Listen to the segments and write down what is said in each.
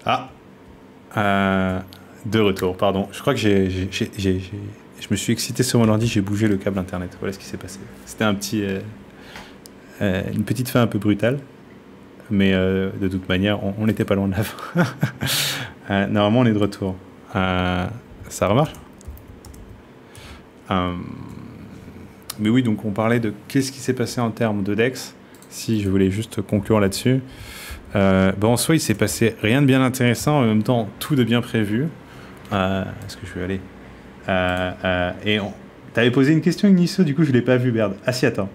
Ah, de retour, pardon. Je crois que je me suis excité sur mon ordi, j'ai bougé le câble internet. Voilà ce qui s'est passé. C'était une petite fin un peu brutale, mais de toute manière, on n'était pas loin de la fin. Normalement, on est de retour. Ça remarche. Euh, mais oui, donc on parlait de qu'est-ce qui s'est passé en termes de Dex. Si je voulais juste conclure là-dessus. En soi, il s'est passé rien de bien intéressant, en même temps, tout de bien prévu. Est-ce que je vais aller T'avais posé une question, Ignicio, du coup, je l'ai pas vu, Berd. Ah si, attends.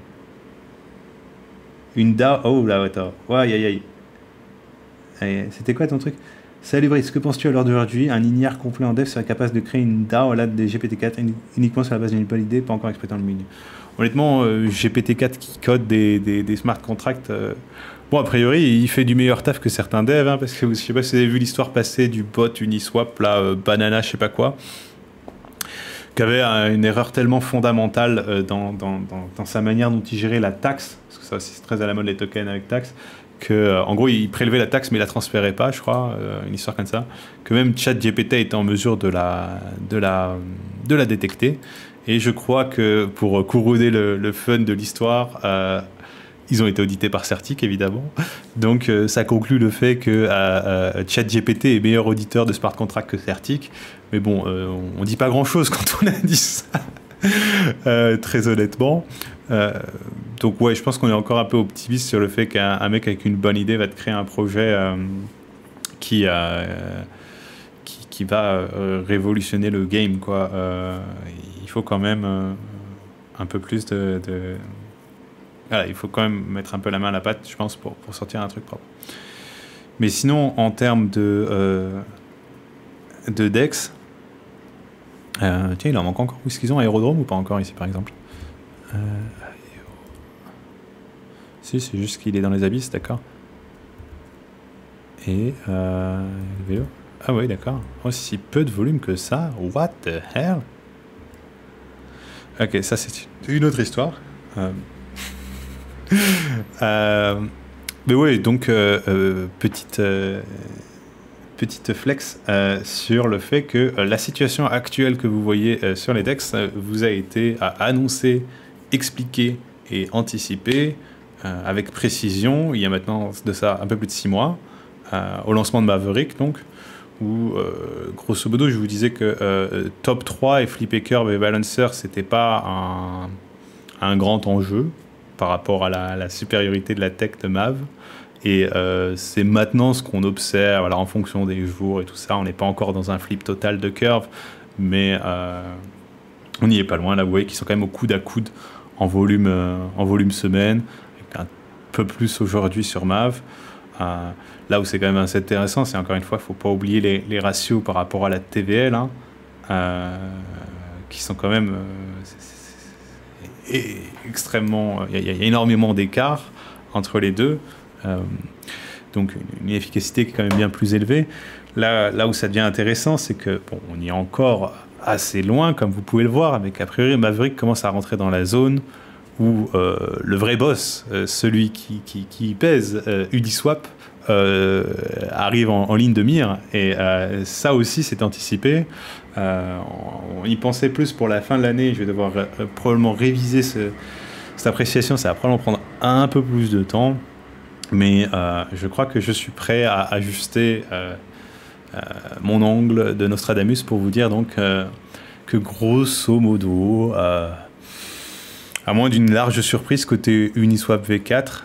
Une DAO. Oh là, attends. Ouais, aïe, aïe, aïe. C'était quoi ton truc? Salut Brice, que penses-tu à l'heure d'aujourd'hui? Un ignare complet en dev serait capable de créer une DAO là des GPT-4 uniquement sur la base d'une bonne idée, pas encore exploitée dans le milieu. Honnêtement, GPT-4 qui code des smart contracts, bon, a priori, il fait du meilleur taf que certains devs, hein, parce que je sais pas si vous avez vu l'histoire passée du bot Uniswap, là, Banana, je sais pas quoi, qui avait une erreur tellement fondamentale dans sa manière dont il gérait la taxe, parce que ça aussi c'est très à la mode les tokens avec taxe, que en gros il prélevait la taxe mais il la transférait pas, je crois, une histoire comme ça, que même ChatGPT était en mesure de la détecter. Et je crois que pour couronner le fun de l'histoire, ils ont été audités par Certic, évidemment. Donc, ça conclut le fait que ChatGPT est meilleur auditeur de smart contract que Certic. Mais bon, on dit pas grand-chose quand on a dit ça, très honnêtement. Donc, ouais, je pense qu'on est encore un peu optimiste sur le fait qu'un mec avec une bonne idée va te créer un projet qui va révolutionner le game, quoi. Il faut quand même un peu plus voilà, il faut quand même mettre un peu la main à la pâte, je pense, pour sortir un truc propre. Mais sinon, en termes de Dex, tiens, il en manque encore. Est-ce qu'ils ont aérodrome ou pas encore ici, par exemple? Si, c'est juste qu'il est dans les abysses, d'accord. Et le vélo. Ah oui, d'accord. Oh, si peu de volume que ça. What the hell? Ok, ça c'est une autre histoire. Mais oui, donc petite flex sur le fait que la situation actuelle que vous voyez sur les DEX vous a été annoncée, expliquée et anticipée avec précision il y a maintenant de ça un peu plus de 6 mois au lancement de Maverick, donc où grosso modo je vous disais que Top 3 et Flippy Curve et Balancer c'était pas un grand enjeu par rapport à la supériorité de la tech de Mav. Et c'est maintenant ce qu'on observe, voilà, en fonction des jours et tout ça. On n'est pas encore dans un flip total de curve, mais on n'y est pas loin. Là, vous voyez qu'ils sont quand même au coude à coude en volume semaine, avec un peu plus aujourd'hui sur Mav. Là où c'est quand même assez intéressant, c'est encore une fois, il ne faut pas oublier les ratios par rapport à la TVL, hein, qui sont quand même extrêmement... Il y a énormément d'écart entre les deux. Donc une efficacité qui est quand même bien plus élevée. Là où ça devient intéressant, c'est que bon, on y est encore assez loin, comme vous pouvez le voir, avec a priori Maverick commence à rentrer dans la zone où le vrai boss, celui qui pèse, Uniswap, arrive en ligne de mire. Et ça aussi, c'est anticipé. On y pensait plus pour la fin de l'année. Je vais devoir probablement réviser cette appréciation. Ça va probablement prendre un peu plus de temps. Mais je crois que je suis prêt à ajuster mon angle de Nostradamus pour vous dire donc que grosso modo, à moins d'une large surprise côté Uniswap V4,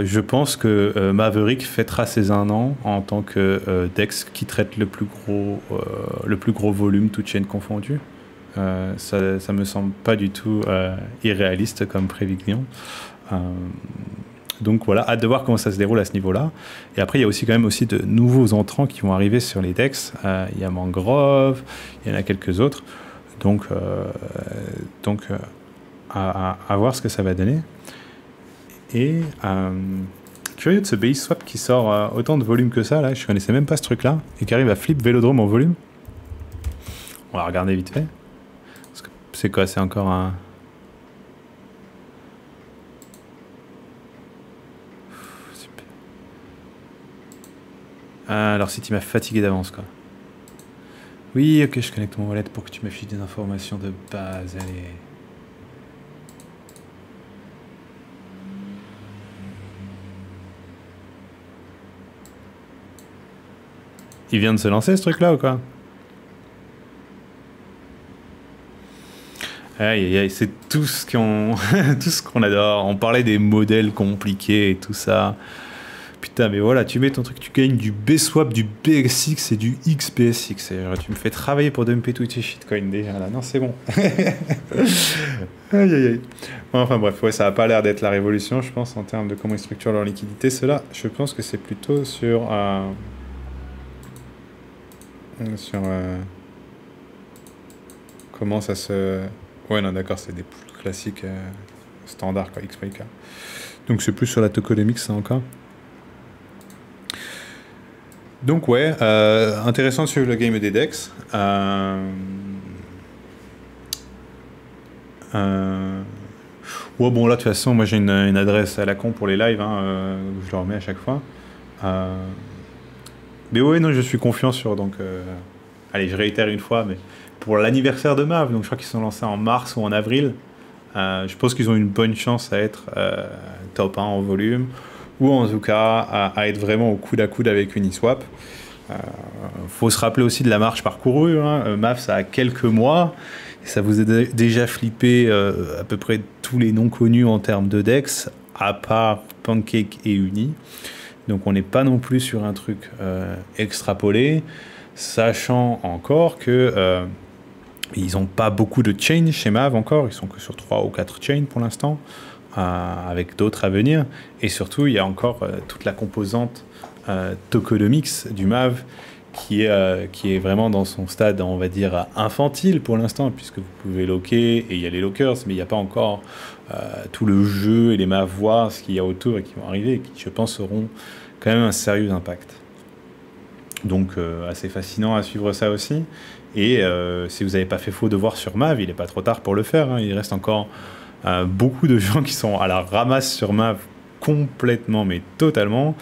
je pense que Maverick fêtera ses 1 an en tant que DEX qui traite le plus gros volume, toute chaîne confondue. Ça me semble pas du tout irréaliste comme prévision. Donc voilà, hâte de voir comment ça se déroule à ce niveau-là. Et après, il y a aussi quand même aussi de nouveaux entrants qui vont arriver sur les DEX. Il y a Mangrove, il y en a quelques autres. Donc à voir ce que ça va donner. Et curieux de ce BaseSwap qui sort autant de volume que ça. Là, je connaissais même pas ce truc-là. Et qui arrive à flip Vélodrome en volume. On va regarder vite fait. C'est quoi? C'est encore un... Ah, alors si tu m'as fatigué d'avance, quoi. Oui, ok, je connecte mon wallet pour que tu m'affiches des informations de base, allez. Il vient de se lancer ce truc-là ou quoi? Aïe aïe aïe, c'est tout ce qu'on tout ce qu'on adore. On parlait des modèles compliqués et tout ça. Putain, mais voilà, tu mets ton truc, tu gagnes du B-Swap, du BSX et du XBSX. Et genre, tu me fais travailler pour dumper tous tes shitcoins déjà là. Non, c'est bon. Aïe aïe aïe. Enfin bref, ouais, ça n'a pas l'air d'être la révolution, je pense, en termes de comment ils structurent leur liquidité. Cela, je pense que c'est plutôt sur comment ça se... Ouais, non, d'accord, c'est des poules classiques standards, quoi, XPK. Donc c'est plus sur la tokenomics, ça, encore. Donc ouais, intéressant de suivre le game des DEX. Ouais, bon, là, de toute façon, moi j'ai une adresse à la con pour les lives, hein, où je le remets à chaque fois. Mais ouais, non, je suis confiant sur... Donc, allez, je réitère une fois, mais pour l'anniversaire de Mav, donc je crois qu'ils sont lancés en mars ou en avril, je pense qu'ils ont une bonne chance à être top 1 en volume, ou en tout cas à être vraiment au coude à coude avec Uniswap. Faut se rappeler aussi de la marche parcourue, hein. Mav, ça a quelques mois, et ça vous a déjà flippé à peu près tous les noms connus en termes de DEX, à part Pancake et Uni. Donc on n'est pas non plus sur un truc extrapolé, sachant encore que ils n'ont pas beaucoup de chains chez Mav encore, ils sont que sur 3 ou 4 chains pour l'instant, avec d'autres à venir. Et surtout, il y a encore toute la composante tokenomics du Mav qui est vraiment dans son stade, on va dire, infantile pour l'instant, puisque vous pouvez locker, et il y a les lockers, mais il n'y a pas encore tout le jeu et les mavoirs, ce qu'il y a autour et qui vont arriver, et qui, je pense, auront quand même un sérieux impact. Donc, assez fascinant à suivre ça aussi. Et si vous n'avez pas fait faux devoir sur Mav, il n'est pas trop tard pour le faire, hein. Il reste encore beaucoup de gens qui sont à la ramasse sur Mav complètement, mais totalement.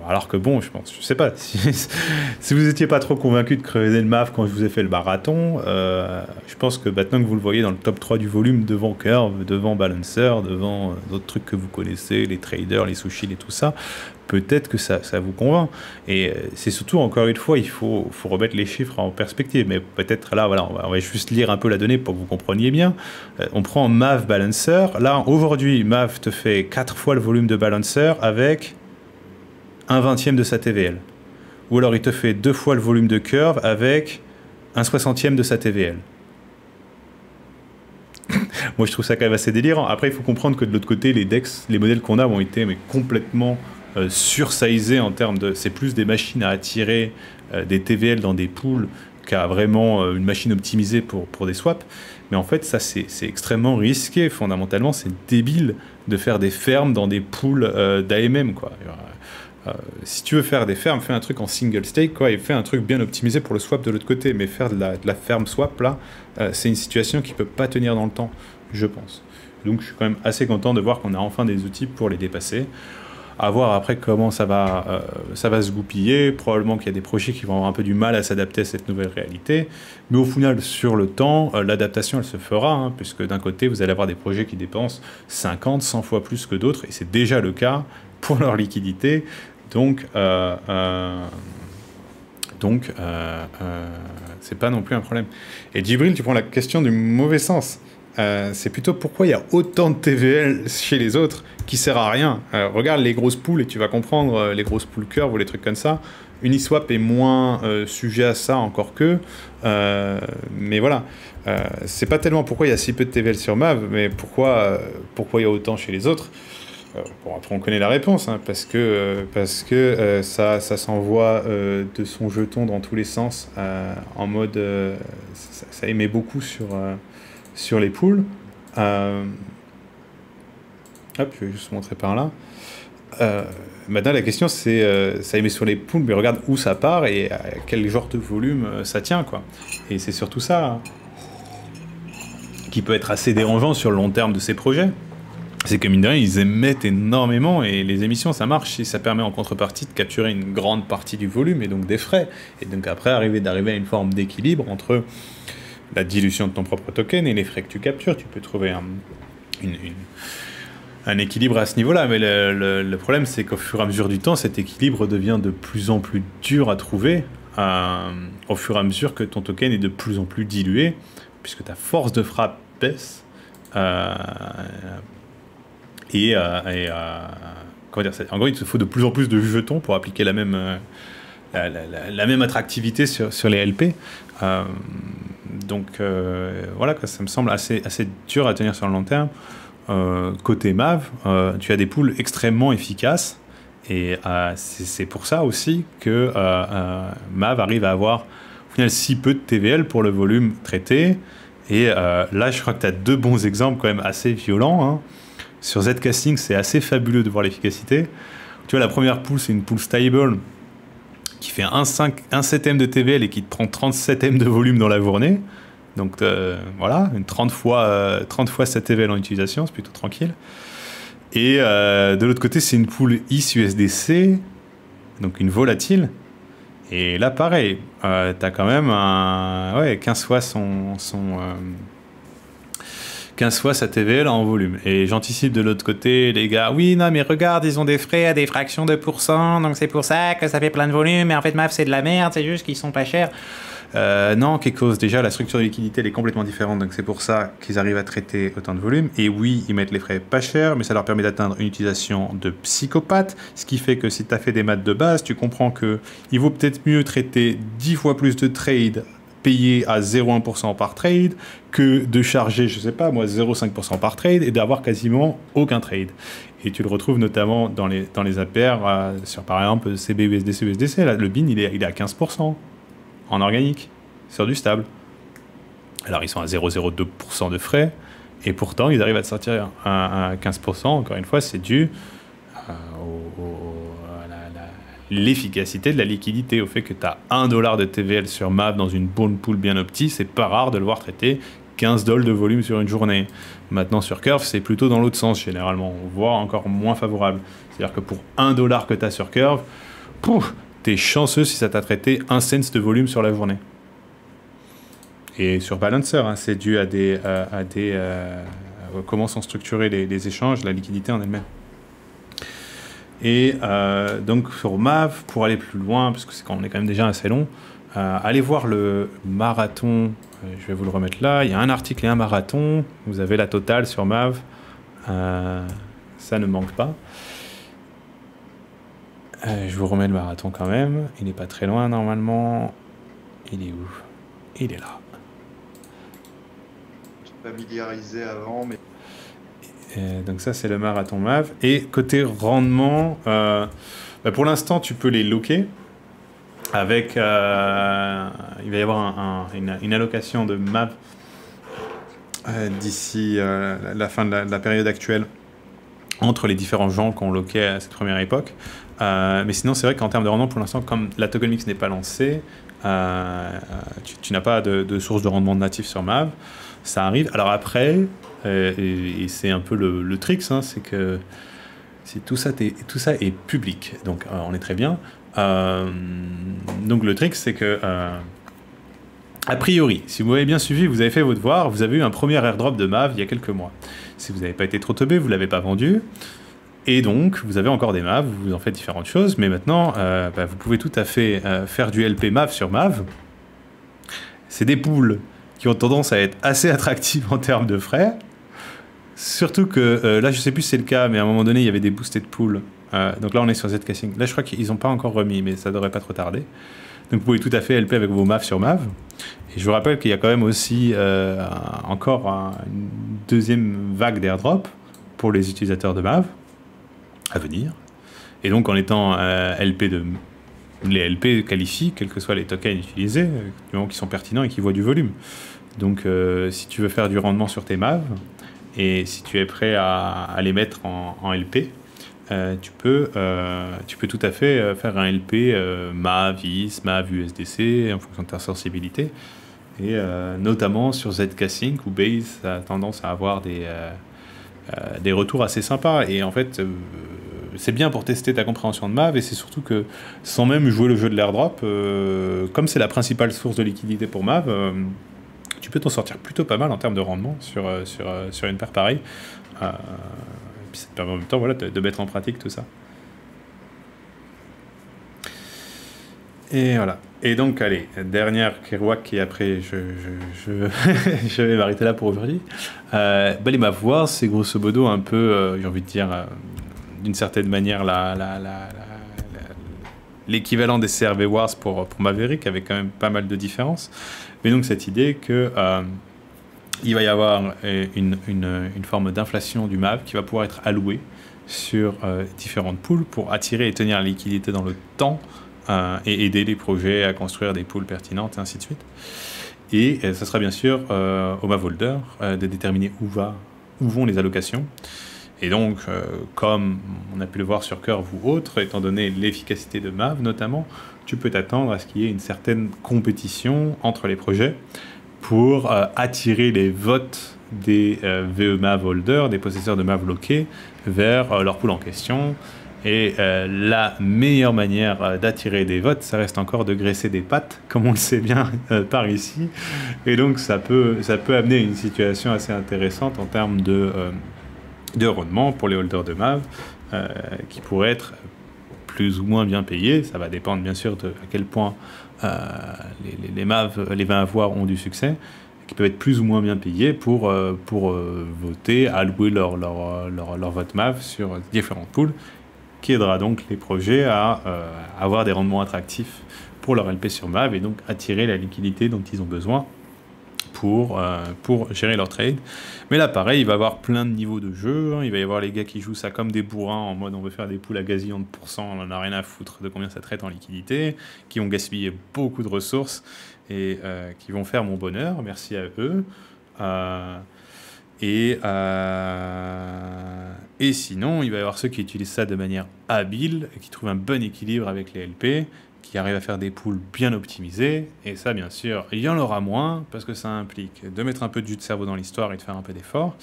Alors que bon, je sais pas, si vous n'étiez pas trop convaincu de creuser le MAF quand je vous ai fait le marathon, je pense que maintenant que vous le voyez dans le top 3 du volume, devant Curve, devant Balancer, devant d'autres trucs que vous connaissez, les traders, les sushis et tout ça, peut-être que ça vous convainc. Et c'est surtout, encore une fois, il faut remettre les chiffres en perspective. Mais peut-être là, voilà, on va juste lire un peu la donnée pour que vous compreniez bien. On prend MAV Balancer. Là, aujourd'hui, MAV te fait 4 fois le volume de Balancer avec 1/20 de sa TVL. Ou alors il te fait 2 fois le volume de Curve avec 1/60 de sa TVL. Moi je trouve ça quand même assez délirant. Après il faut comprendre que de l'autre côté les DEX, les modèles qu'on a ont été mais complètement sursizés en termes de... C'est plus des machines à attirer des TVL dans des pools qu'à vraiment une machine optimisée pour des swaps. Mais en fait ça c'est extrêmement risqué. Fondamentalement c'est débile de faire des fermes dans des pools d'AMM quoi. Si tu veux faire des fermes, fais un truc en single stake, quoi, et fais un truc bien optimisé pour le swap de l'autre côté. Mais faire de la ferme swap, là, c'est une situation qui ne peut pas tenir dans le temps, je pense. Donc je suis quand même assez content de voir qu'on a enfin des outils pour les dépasser. À voir après comment ça va se goupiller. Probablement qu'il y a des projets qui vont avoir un peu du mal à s'adapter à cette nouvelle réalité. Mais au final, sur le temps, l'adaptation, elle se fera, hein, puisque d'un côté, vous allez avoir des projets qui dépensent 50, 100 fois plus que d'autres, et c'est déjà le cas pour leur liquidité. Donc, c'est pas non plus un problème. Et Djibril, tu prends la question du mauvais sens. C'est plutôt pourquoi il y a autant de TVL chez les autres qui sert à rien. Regarde les grosses poules et tu vas comprendre les grosses poules curve ou les trucs comme ça. Uniswap est moins sujet à ça encore que. Mais voilà. C'est pas tellement pourquoi il y a si peu de TVL sur Mav, mais pourquoi il y a autant chez les autres. Bon, après on connaît la réponse, hein, parce que ça s'envoie de son jeton dans tous les sens, en mode ça émet beaucoup sur les poules. Hop, je vais juste vous montrer par là. Maintenant la question c'est ça émet sur les poules, mais regarde où ça part et à quel genre de volume ça tient, quoi. Et c'est surtout ça, hein, qui peut être assez dérangeant sur le long terme de ces projets. c'est que mine de rien, ils émettent énormément et les émissions, ça marche et ça permet en contrepartie de capturer une grande partie du volume et donc des frais. Et donc après, d'arriver à une forme d'équilibre entre la dilution de ton propre token et les frais que tu captures. Tu peux trouver un équilibre à ce niveau-là, mais le problème, c'est qu'au fur et à mesure du temps, cet équilibre devient de plus en plus dur à trouver, au fur et à mesure que ton token est de plus en plus dilué, puisque ta force de frappe baisse. Comment dire, en gros, il te faut de plus en plus de jetons pour appliquer la même attractivité sur les LP. Donc voilà, ça me semble assez dur à tenir sur le long terme. Côté MAV, tu as des pools extrêmement efficaces et c'est pour ça aussi que MAV arrive à avoir au final si peu de TVL pour le volume traité. Et là, je crois que tu as deux bons exemples quand même assez violents, hein. Sur Zcasting, c'est assez fabuleux de voir l'efficacité. Tu vois, la première pool, c'est une pool stable qui fait 1 septième de TVL et qui te prend 37 M de volume dans la journée. Donc voilà, 30 fois 7 TVL en utilisation, c'est plutôt tranquille. Et de l'autre côté, c'est une pool IS-USDC, donc une volatile. Et là, pareil, tu as quand même 15 fois 15 fois sa TVL en volume. Et j'anticipe de l'autre côté, les gars, oui, non, mais regarde, ils ont des frais à des fractions de pourcent, donc c'est pour ça que ça fait plein de volume, mais en fait, MAV, c'est de la merde, c'est juste qu'ils sont pas chers. Non, Kekos, déjà, la structure de liquidité, elle est complètement différente, donc c'est pour ça qu'ils arrivent à traiter autant de volume. Et oui, ils mettent les frais pas chers, mais ça leur permet d'atteindre une utilisation de psychopathe, ce qui fait que si tu as fait des maths de base, tu comprends que il vaut peut-être mieux traiter 10 fois plus de trades payés à 0,1% par trade que de charger, je sais pas moi, 0,5% par trade et d'avoir quasiment aucun trade. Et tu le retrouves notamment dans les APR sur par exemple CB, USDC, USDC. Là, le BIN, il est à 15% en organique, sur du stable. Alors ils sont à 0,02% de frais, et pourtant ils arrivent à te sortir à 15%. Encore une fois, c'est dû à l'efficacité de la liquidité, au fait que tu as $1 de TVL sur MAV dans une bonne pool bien opti. C'est pas rare de le voir traiter $15 de volume sur une journée. Maintenant sur Curve, c'est plutôt dans l'autre sens généralement, voire encore moins favorable. C'est-à-dire que pour $1 que tu as sur Curve, t'es chanceux si ça t'a traité 1 cent de volume sur la journée. Et sur Balancer, hein, c'est dû à comment sont structurés les échanges, la liquidité en elle-même. Et donc sur MAV, pour aller plus loin, parce que on est quand même déjà assez long, allez voir le marathon, je vais vous le remettre là, il y a un article et un marathon, vous avez la totale sur MAV, ça ne manque pas. Je vous remets le marathon quand même, il n'est pas très loin normalement, il est où? Il est là. Je suis familiarisé avant, mais... Donc ça c'est le marathon MAV. Et côté rendement, pour l'instant tu peux les locker avec il va y avoir une allocation de MAV d'ici la fin de la période actuelle entre les différents gens qu'on loquait à cette première époque. Mais sinon c'est vrai qu'en termes de rendement pour l'instant, comme la tokenomics n'est pas lancée, tu n'as pas de source de rendement natif sur MAV. Ça arrive. Alors après, et c'est un peu le trick, hein, c'est que tout ça est public, donc on est très bien. Donc le trick, c'est que a priori, si vous avez bien suivi, vous avez fait vos devoirs, vous avez eu un premier airdrop de MAV il y a quelques mois. Si vous n'avez pas été trop teubé, vous ne l'avez pas vendu. Et donc, vous avez encore des MAV, vous en faites différentes choses, mais maintenant, vous pouvez tout à fait faire du LP MAV sur MAV. C'est des pools qui ont tendance à être assez attractives en termes de frais. Surtout que, là je sais plus si c'est le cas, mais à un moment donné il y avait des boosted pools. Donc là on est sur Zcasting. Là je crois qu'ils n'ont pas encore remis, mais ça devrait pas trop tarder. Donc vous pouvez tout à fait LP avec vos MAV sur MAV. Et je vous rappelle qu'il y a quand même aussi encore une deuxième vague d'airdrop pour les utilisateurs de MAV à venir. Et donc en étant les LP qualifient, quels que soient les tokens utilisés, du moment qu'ils sont pertinents et qu'ils voient du volume. Donc si tu veux faire du rendement sur tes MAV, et si tu es prêt à les mettre en LP, tu peux tout à fait faire un LP MAV, IS, MAV, USDC, en fonction de ta sensibilité. Et notamment sur Zcasting, où Base a tendance à avoir des retours assez sympas. Et en fait, c'est bien pour tester ta compréhension de Mav, et c'est surtout que sans même jouer le jeu de l'airdrop, comme c'est la principale source de liquidité pour Mav, tu peux t'en sortir plutôt pas mal en termes de rendement sur une paire pareille. Et puis ça te permet en même temps voilà, de mettre en pratique tout ça. Et voilà. Et donc, allez, dernière Kerouac, et après, je vais m'arrêter là pour aujourd'hui. Les Mav Wars, c'est grosso modo un peu, j'ai envie de dire, d'une certaine manière, l'équivalent des CRV Wars pour Maverick, avec quand même pas mal de différences. Mais donc, cette idée que il va y avoir une forme d'inflation du Mav qui va pouvoir être allouée sur différentes pools pour attirer et tenir la liquidité dans le temps, et aider les projets à construire des pools pertinentes et ainsi de suite. Et ça sera bien sûr au Mav holder de déterminer où vont les allocations. Et donc, comme on a pu le voir sur Curve ou autre, étant donné l'efficacité de Mav notamment, tu peux t'attendre à ce qu'il y ait une certaine compétition entre les projets pour attirer les votes des VE Mav holders, des possesseurs de Mav loqués, vers leur pool en question. Et la meilleure manière d'attirer des votes, ça reste encore de graisser des pattes, comme on le sait bien par ici. Et donc ça peut amener une situation assez intéressante en termes de rendement pour les holders de Mav, qui pourraient être plus ou moins bien payés. Ça va dépendre bien sûr de à quel point les Mav, les 20 avoirs ont du succès, qui peuvent être plus ou moins bien payés pour voter, allouer leur vote Mav sur différentes pools, qui aidera donc les projets à avoir des rendements attractifs pour leur LP sur Mav et donc attirer la liquidité dont ils ont besoin pour gérer leur trade. Mais là, pareil, il va y avoir plein de niveaux de jeu. Il va y avoir les gars qui jouent ça comme des bourrins en mode on veut faire des poules à gazillon de pourcents, on en a rien à foutre de combien ça traite en liquidité, qui ont gaspillé beaucoup de ressources et qui vont faire mon bonheur. Merci à eux. Et sinon, il va y avoir ceux qui utilisent ça de manière habile, et qui trouvent un bon équilibre avec les LP, qui arrivent à faire des pools bien optimisés. Et ça, bien sûr, il y en aura moins, parce que ça implique de mettre un peu de jus de cerveau dans l'histoire et de faire un peu d'effort.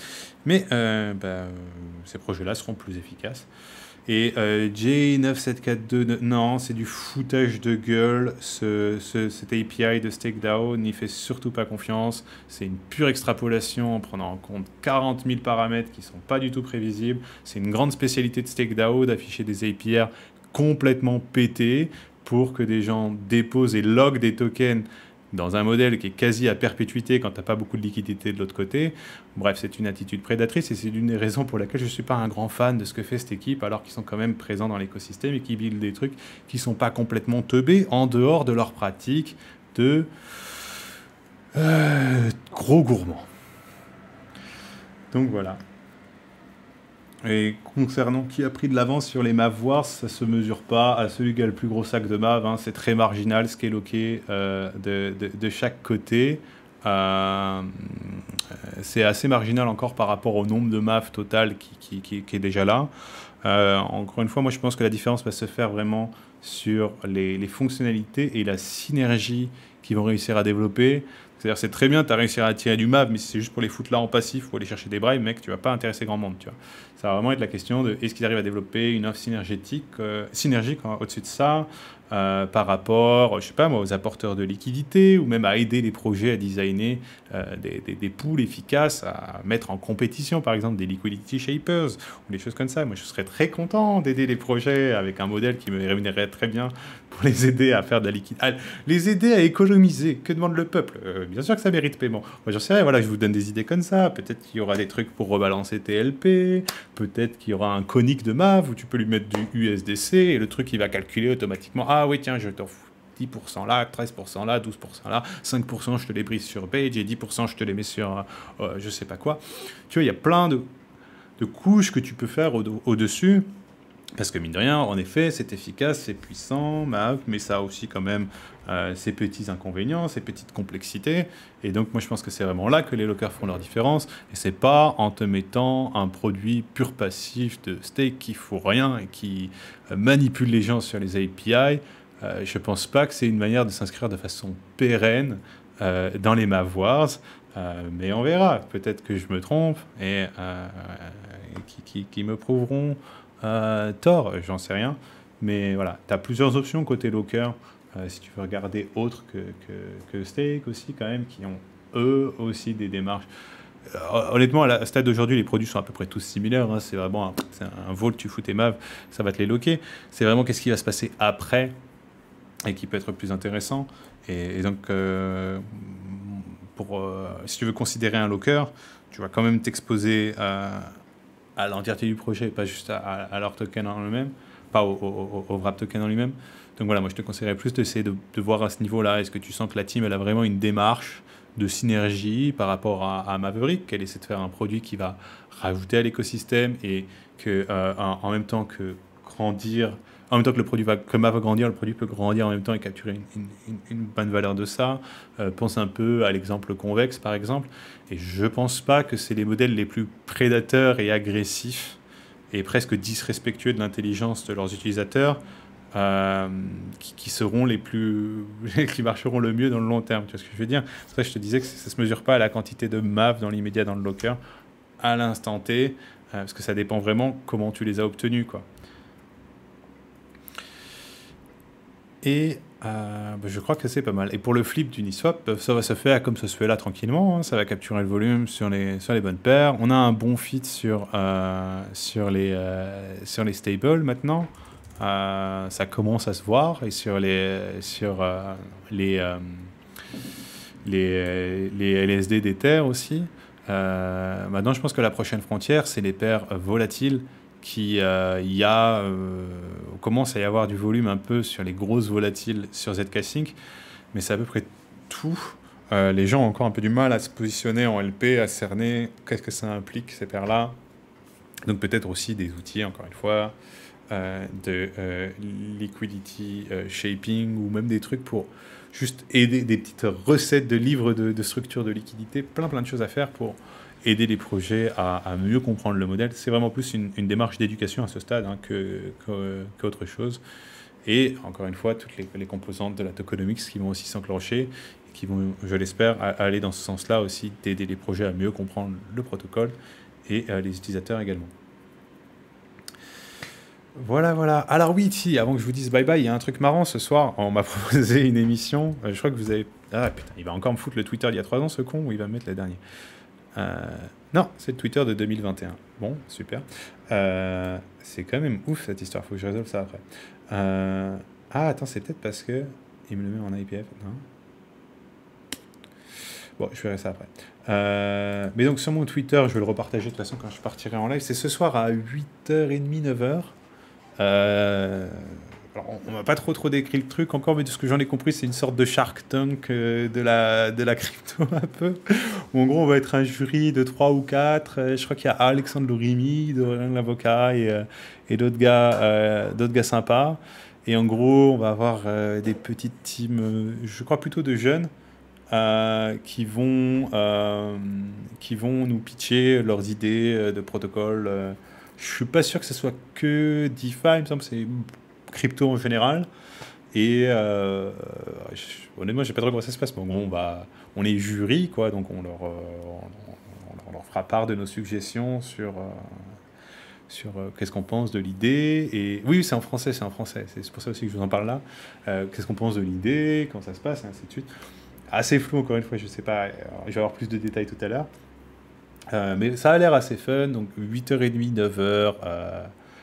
Mais ces projets-là seront plus efficaces. Et J9742, non, c'est du foutage de gueule. Cet API de StakeDAO n'y fait surtout pas confiance. C'est une pure extrapolation en prenant en compte 40 000 paramètres qui ne sont pas du tout prévisibles. C'est une grande spécialité de StakeDAO d'afficher des API complètement pétés pour que des gens déposent et loguent des tokens dans un modèle qui est quasi à perpétuité quand tu n'as pas beaucoup de liquidité de l'autre côté. Bref, c'est une attitude prédatrice et c'est l'une des raisons pour laquelle je ne suis pas un grand fan de ce que fait cette équipe, alors qu'ils sont quand même présents dans l'écosystème et qui buildent des trucs qui ne sont pas complètement teubés en dehors de leur pratique de gros gourmands. Donc voilà. Et concernant qui a pris de l'avance sur les Mav Wars, ça se mesure pas à celui qui a le plus gros sac de Mav, hein. C'est très marginal ce qui est loqué de chaque côté. C'est assez marginal encore par rapport au nombre de Mav total qui est déjà là. Encore une fois, moi je pense que la différence va se faire vraiment sur les fonctionnalités et la synergie qu'ils vont réussir à développer. C'est-à-dire, c'est très bien, tu as réussi à attirer du MAV, mais si c'est juste pour les foutre là en passif ou aller chercher des bribes, mec, tu vas pas intéresser grand monde, tu vois. Ça va vraiment être la question de est-ce qu'ils arrivent à développer une offre synergique au-dessus de ça, par rapport, je sais pas moi, aux apporteurs de liquidité, ou même à aider les projets à designer des pools efficaces, à mettre en compétition, par exemple, des liquidity shapers, ou des choses comme ça. Moi, je serais très content d'aider les projets avec un modèle qui me rémunérerait très bien pour les aider à faire de la liquidité. Les aider à économiser. Que demande le peuple? Bien sûr que ça mérite paiement. Moi, j'en sais rien, voilà, je vous donne des idées comme ça. Peut-être qu'il y aura des trucs pour rebalancer tes LP. Peut-être qu'il y aura un conique de MAV où tu peux lui mettre du USDC et le truc, il va calculer automatiquement. Ah oui, tiens, je t'en fous. 10% là, 13% là, 12% là, 5% je te les brise sur Page et 10% je te les mets sur je sais pas quoi. Tu vois, il y a plein de couches que tu peux faire au-dessus. Parce que mine de rien, en effet, c'est efficace, c'est puissant, mais ça a aussi quand même ses petits inconvénients, ses petites complexités. Et donc moi je pense que c'est vraiment là que les lockers font leur différence. Et c'est pas en te mettant un produit pur passif de stake qui fout rien et qui manipule les gens sur les API. Je pense pas que c'est une manière de s'inscrire de façon pérenne dans les Mav Wars. Mais on verra, peut-être que je me trompe. Et qui me prouveront tort, j'en sais rien. Mais voilà, tu as plusieurs options côté Locker, si tu veux regarder autres que Stake aussi quand même, qui ont eux aussi des démarches. Honnêtement, à la stade d'aujourd'hui, les produits sont à peu près tous similaires. Hein. C'est vraiment c'est un vault, tu fous tes MAV, ça va te les loquer. C'est vraiment qu'est-ce qui va se passer après et qui peut être plus intéressant. Et donc, si tu veux considérer un locker, tu vas quand même t'exposer à l'entièreté du projet, pas juste à leur token en lui-même, pas au wrap token en lui-même. Donc voilà, moi je te conseillerais plus d'essayer de voir à ce niveau-là, est-ce que tu sens que la team elle a vraiment une démarche de synergie par rapport à Maverick, qu'elle essaie de faire un produit qui va rajouter à l'écosystème et que en même temps que grandir, en même temps que que Mav va grandir, le produit peut grandir en même temps et capturer une bonne valeur de ça. Pense un peu à l'exemple Convex par exemple. Et je pense pas que c'est les modèles les plus prédateurs et agressifs et presque disrespectueux de l'intelligence de leurs utilisateurs qui seront les plus qui marcheront le mieux dans le long terme. Tu vois ce que je veux dire? C'est pour ça que je te disais que ça se mesure pas à la quantité de MAV dans l'immédiat dans le locker à l'instant T, parce que ça dépend vraiment comment tu les as obtenus, quoi. Et je crois que c'est pas mal. Et pour le flip d'Uniswap, ça va se faire comme ça se fait là tranquillement. Hein. Ça va capturer le volume sur les bonnes paires. On a un bon fit sur les stables maintenant. Ça commence à se voir. Et sur les LSD d'Ether aussi. Maintenant, je pense que la prochaine frontière, c'est les paires volatiles commence à y avoir du volume un peu sur les grosses volatiles sur ZK Sync, mais c'est à peu près tout. Les gens ont encore un peu du mal à se positionner en LP, à cerner qu'est-ce que ça implique ces paires-là. Donc peut-être aussi des outils, encore une fois, de liquidity shaping ou même des trucs pour juste aider, des petites recettes de livres de structure de liquidité, plein de choses à faire pour aider les projets à mieux comprendre le modèle. C'est vraiment plus une démarche d'éducation à ce stade hein, qu'autre chose. Et encore une fois, toutes les composantes de la tokenomics qui vont aussi s'enclencher et qui vont, je l'espère, aller dans ce sens-là aussi, d'aider les projets à mieux comprendre le protocole et les utilisateurs également. Voilà. Alors oui, si, avant que je vous dise bye-bye, il y a un truc marrant ce soir. On m'a proposé une émission. Je crois que vous avez... Ah putain, il va encore me foutre le Twitter d'il y a 3 ans, ce con, ou il va me mettre le dernier. Non, c'est le Twitter de 2021. Bon, super. C'est quand même ouf cette histoire, faut que je résolve ça après. Attends, c'est peut-être parce que il me le met en IPF, non? Bon, je verrai ça après. Mais donc sur mon Twitter, je vais le repartager de toute façon quand je partirai en live. C'est ce soir à 8h30, 9h. Alors on m'a pas trop décrit le truc encore, mais de ce que j'en ai compris, c'est une sorte de Shark Tank de la crypto un peu. Où en gros, on va être un jury de 3 ou 4. Je crois qu'il y a Alexandre Lourimi, l'avocat, et d'autres gars sympas. Et en gros, on va avoir des petites teams, je crois plutôt de jeunes, qui vont nous pitcher leurs idées de protocole. Je suis pas sûr que ce soit que DeFi, il me semble que c'est crypto en général. Et honnêtement, je sais pas trop comment ça se passe. Mais bon, on est jury, quoi, donc on leur fera part de nos suggestions sur qu'est-ce qu'on pense de l'idée. Et oui, c'est en français. C'est pour ça aussi que je vous en parle là. Qu'est-ce qu'on pense de l'idée, comment ça se passe, et ainsi de suite. Assez flou, encore une fois, je sais pas. Je vais avoir plus de détails tout à l'heure. Mais ça a l'air assez fun, donc 8h30, 9h.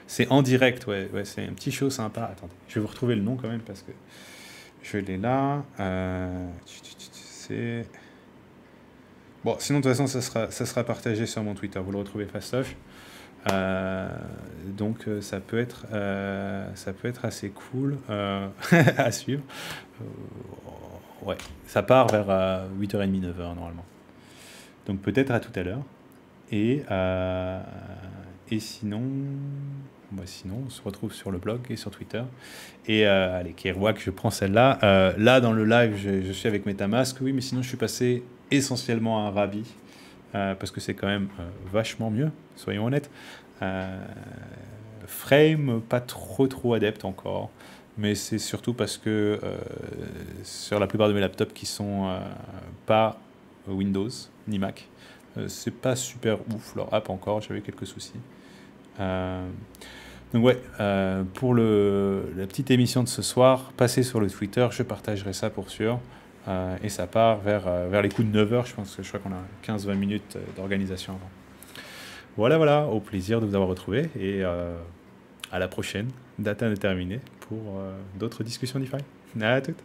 C'est en direct, ouais, c'est un petit show sympa. Attendez, je vais vous retrouver le nom quand même parce que je l'ai là. Bon, sinon de toute façon, ça sera partagé sur mon Twitter. Vous le retrouvez fastoche. Donc ça peut être assez cool à suivre. Ouais, ça part vers 8h30, 9h normalement. Donc peut-être à tout à l'heure. Et sinon, sinon, on se retrouve sur le blog et sur Twitter. Et allez, Kerouac, je prends celle-là. Là, dans le live, je suis avec MetaMask. Oui, mais sinon, je suis passé essentiellement à Rabi. Parce que c'est quand même vachement mieux, soyons honnêtes. Frame, pas trop adepte encore. Mais c'est surtout parce que sur la plupart de mes laptops qui sont pas Windows ni Mac, C'est pas super ouf leur app encore, j'avais quelques soucis. Donc ouais, pour la petite émission de ce soir, passez sur le Twitter, je partagerai ça pour sûr. Et ça part vers les coups de 9h, je pense que je crois qu'on a 15-20 minutes d'organisation avant. Voilà, au plaisir de vous avoir retrouvé et à la prochaine, date indéterminée, pour d'autres discussions DeFi. À toutes.